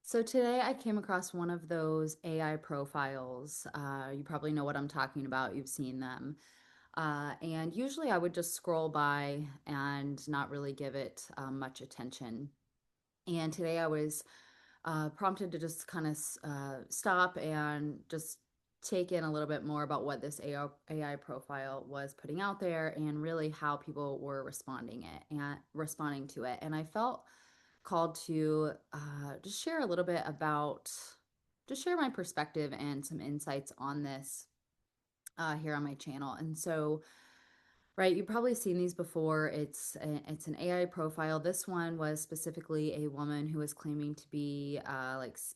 So today I came across one of those AI profiles. You probably know what I'm talking about. You've seen them. And usually I would just scroll by and not really give it much attention. And today I was prompted to just kind of stop and just take in a little bit more about what this AI profile was putting out there and really how people were responding to it. And I felt called to just share a little bit about, just share my perspective and some insights on this here on my channel. And so, right, you've probably seen these before. It's an AI profile. This one was specifically a woman who was claiming to be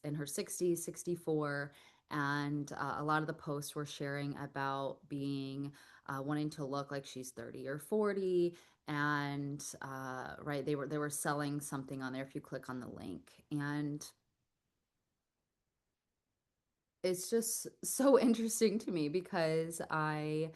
in her 60s, 64, and a lot of the posts were sharing about being wanting to look like she's 30 or 40, and right, they were selling something on there if you click on the link, and it's just so interesting to me because I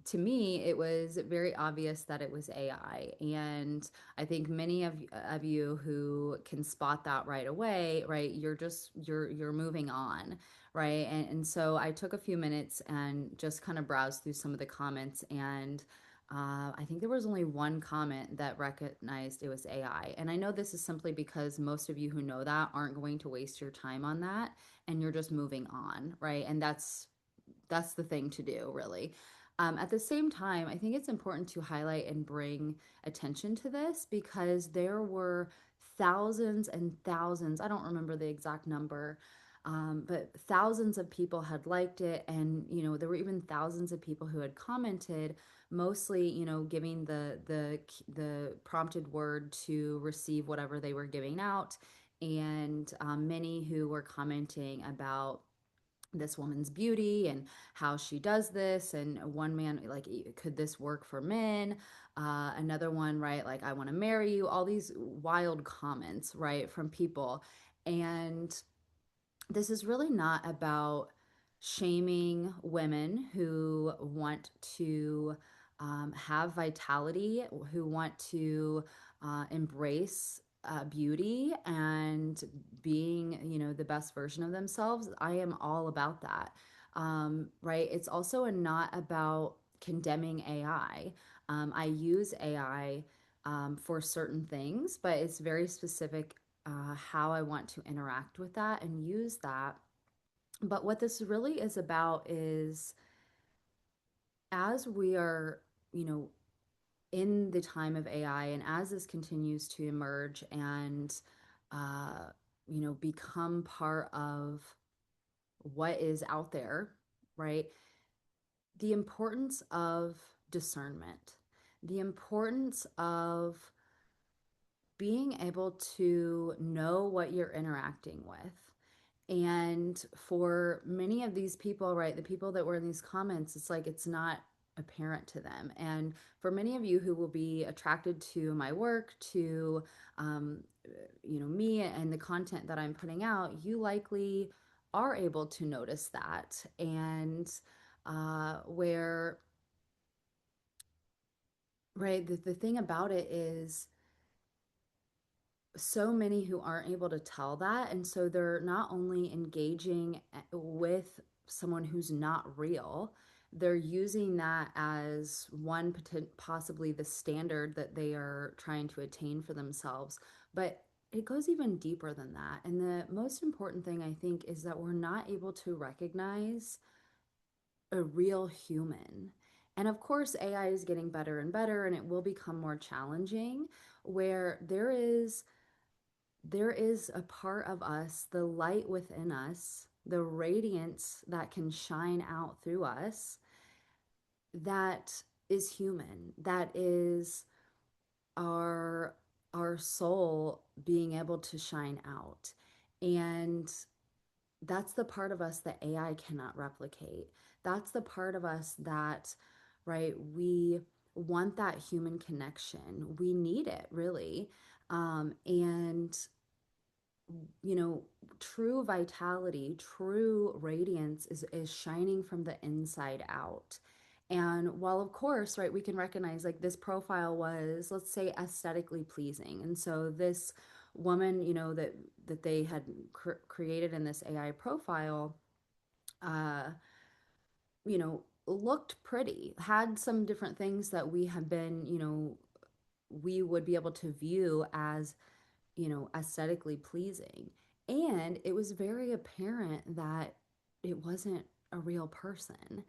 to me, it was very obvious that it was AI. And I think many of you who can spot that right away, right, you're moving on, right? And so I took a few minutes and just kind of browsed through some of the comments, and I think there was only one comment that recognized it was AI. And I know this is simply because most of you who know that aren't going to waste your time on that, and you're just moving on, right? And that's the thing to do, really. At the same time, I think it's important to highlight and bring attention to this because there were thousands and thousands, I don't remember the exact number, but thousands of people had liked it. And, there were even thousands of people who had commented, mostly, giving the prompted word to receive whatever they were giving out. And many who were commenting about this woman's beauty and how she does this, and one man like, could this work for men, another one, right, like, I want to marry you, all these wild comments, right, from people. And this is really not about shaming women who want to have vitality, who want to embrace beauty and being, the best version of themselves. I am all about that. Right? It's also not about condemning AI. I use AI for certain things, but it's very specific how I want to interact with that and use that. But what this really is about is, as we are, you know, in the time of AI, and as this continues to emerge and, uh, become part of what is out there, right? The importance of discernment, the importance of being able to know what you're interacting with. And for many of these people, right, the people that were in these comments, it's like it's not apparent to them. And for many of you who will be attracted to my work, to um, me and the content that I'm putting out, you likely are able to notice that. And where, right, the thing about it is, so many who aren't able to tell that. And so they're not only engaging with someone who's not real, they're using that as one possibly the standard that they are trying to attain for themselves. But it goes even deeper than that. And the most important thing, I think, is that we're not able to recognize a real human. And of course, AI is getting better and better, and it will become more challenging, where there is a part of us, the light within us, the radiance that can shine out through us, that is human, that is our our soul being able to shine out. And that's the part of us that AI cannot replicate. That's the part of us that, right, we want that human connection. We need it, really. And true vitality, true radiance is shining from the inside out. And while, of course, right, we can recognize like this profile was, let's say, aesthetically pleasing. And so this woman, that they had created in this AI profile, uh, looked pretty, had some different things that we have been, we would be able to view as, aesthetically pleasing. And it was very apparent that it wasn't a real person.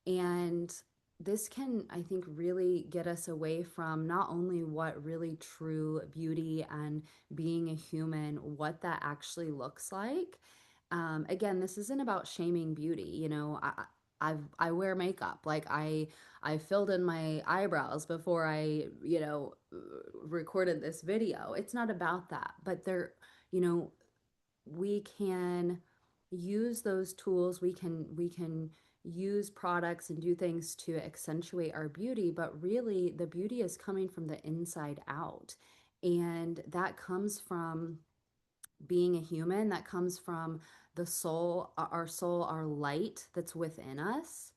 And this can, I think, really get us away from not only what really true beauty and being a human, what that actually looks like. Again, this isn't about shaming beauty. I wear makeup. Like I filled in my eyebrows before I, recorded this video. It's not about that, but you know, we can use those tools. We can use products and do things to accentuate our beauty, but really the beauty is coming from the inside out. And that comes from being a human, that comes from the soul, our light that's within us,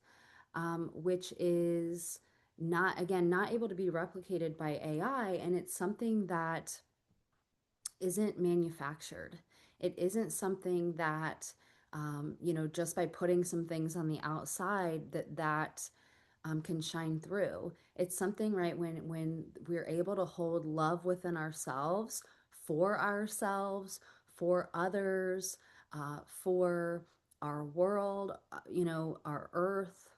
which is not, again, not able to be replicated by AI. And it's something that isn't manufactured. It isn't something that, just by putting some things on the outside that can shine through. It's something, right, when we're able to hold love within ourselves, for others, for our world, our earth,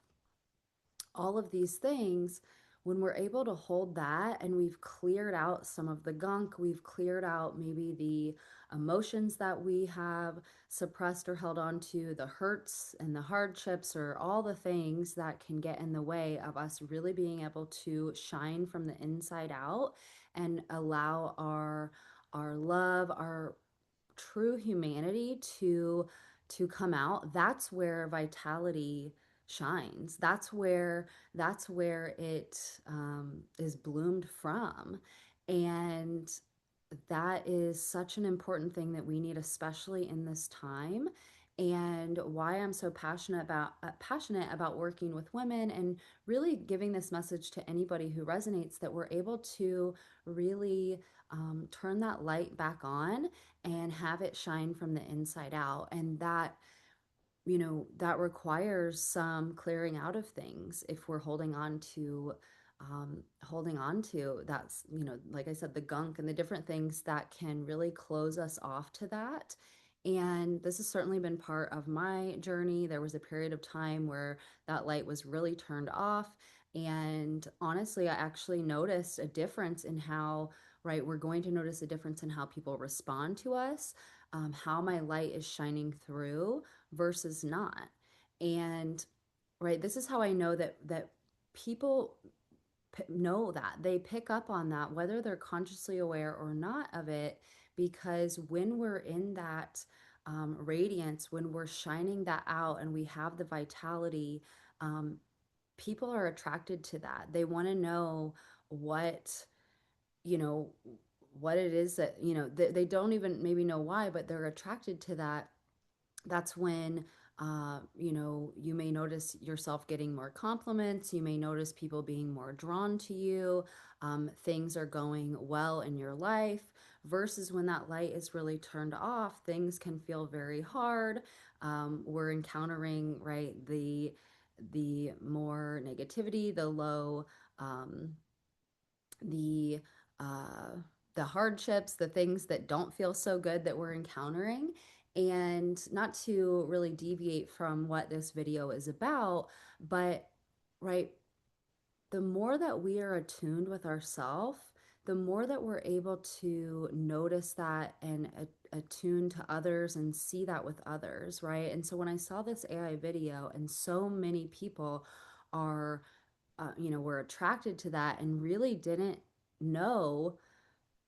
all of these things, when we're able to hold that and we've cleared out some of the gunk, we've cleared out maybe the emotions that we have suppressed or held on to, the hurts and the hardships, or all the things that can get in the way of us really being able to shine from the inside out and allow our love, our true humanity to come out. That's where vitality shines. That's where it is bloomed from. And that is such an important thing that we need, especially in this time. And why I'm so passionate about working with women and really giving this message to anybody who resonates, that we're able to really turn that light back on and have it shine from the inside out. And that requires some clearing out of things if we're holding on to that's, like I said, the gunk and the different things that can really close us off to that. And this has certainly been part of my journey. There was a period of time where that light was really turned off. And honestly, I actually noticed a difference in how, right, we're going to notice a difference in how people respond to us, how my light is shining through versus not. And right, this is how I know that people know that they pick up on that, whether they're consciously aware or not of it, because when we're in that radiance, when we're shining that out and we have the vitality, um, people are attracted to that. They want to know what, you know, what it is that, they don't even maybe know why, but they're attracted to that. That's when you may notice yourself getting more compliments. You may notice people being more drawn to you. Things are going well in your life, versus when that light is really turned off, things can feel very hard. We're encountering, right, the more negativity, the low, um, the uh, the hardships, the things that don't feel so good that we're encountering. And not to really deviate from what this video is about, but right, the more that we are attuned with ourself, the more that we're able to notice that and attune to others and see that with others, right? And so when I saw this AI video and so many people are were attracted to that and really didn't know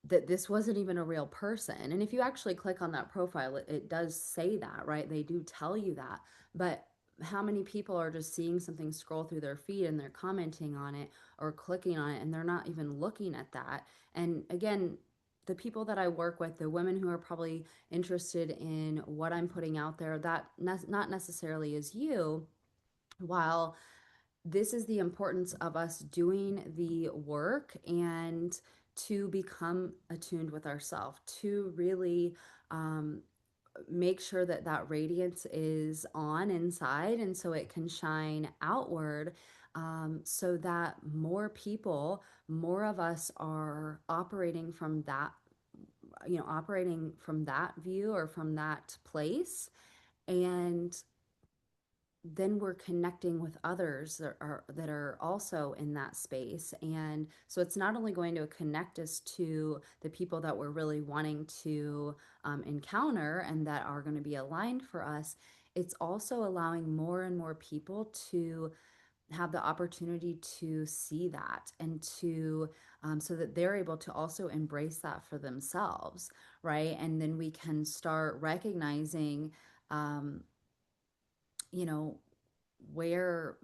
that this wasn't even a real person. And if you actually click on that profile, it does say that, right? They do tell you that. But how many people are just seeing something scroll through their feed and they're commenting on it or clicking on it and they're not even looking at that? And again, the people that I work with, the women who are probably interested in what I'm putting out there, that not necessarily is you. While this is the importance of us doing the work and to become attuned with ourselves, to really um, make sure that that radiance is on inside and so it can shine outward, so that more people, more of us are operating from that, operating from that view or from that place. And then we're connecting with others that are also in that space. And so it's not only going to connect us to the people that we're really wanting to encounter and that are going to be aligned for us, it's also allowing more and more people to have the opportunity to see that and to so that they're able to also embrace that for themselves, right? And then we can start recognizing um, you know where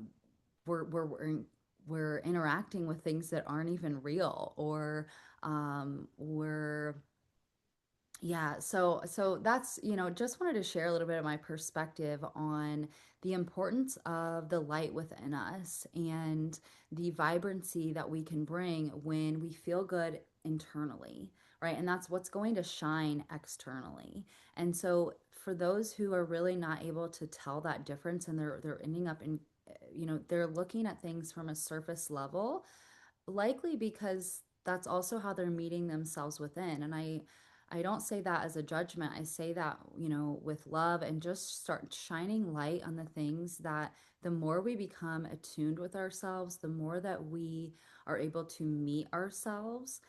we're we're we're, we're interacting with things that aren't even real, or we're yeah, so that's, just wanted to share a little bit of my perspective on the importance of the light within us and the vibrancy that we can bring when we feel good internally, right? And that's what's going to shine externally. And so for those who are really not able to tell that difference, and they're ending up in, they're looking at things from a surface level, likely because that's also how they're meeting themselves within. And I don't say that as a judgment. I say that, with love, and just start shining light on the things that the more we become attuned with ourselves, the more that we are able to meet ourselves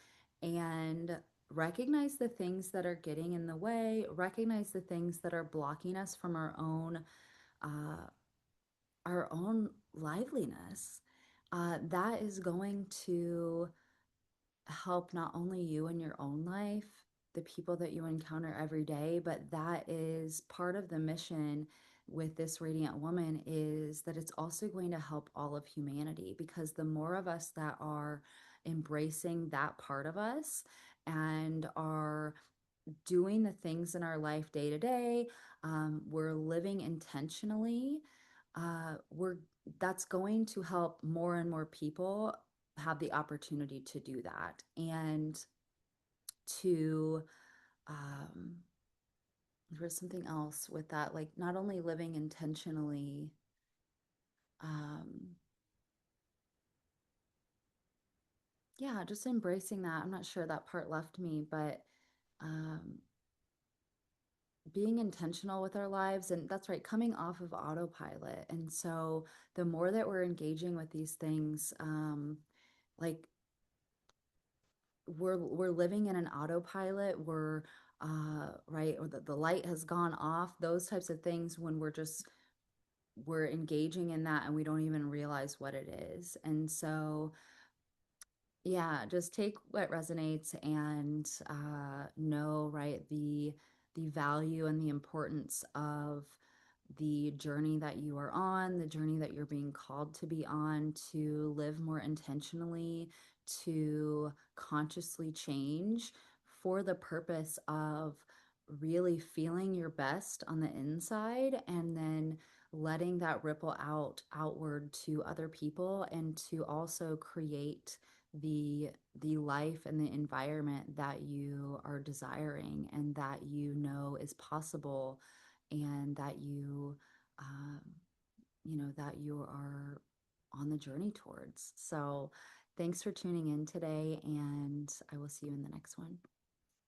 and recognize the things that are getting in the way, recognize the things that are blocking us from uh, our own liveliness. That is going to help not only you in your own life, the people that you encounter every day, but that is part of the mission with this radiant woman, is that it's also going to help all of humanity, because the more of us that are embracing that part of us and are doing the things in our life day to day, we're living intentionally, we're that's going to help more and more people have the opportunity to do that, and to um there's something else with that, like not only living intentionally, um yeah, just embracing that. I'm not sure, that part left me, but um being intentional with our lives, and that's right, coming off of autopilot. And so the more that we're engaging with these things, like we're living in an autopilot, we're right, or the light has gone off, those types of things, when we're engaging in that and we don't even realize what it is. And so yeah, just take what resonates, and know, right, the value and the importance of the journey that you are on, the journey that you're being called to be on, to live more intentionally, to consciously change for the purpose of really feeling your best on the inside, and then letting that ripple outward to other people, and to also create the the life and the environment that you are desiring, and that is possible, and that um, that you are on the journey towards. So thanks for tuning in today, and I will see you in the next one.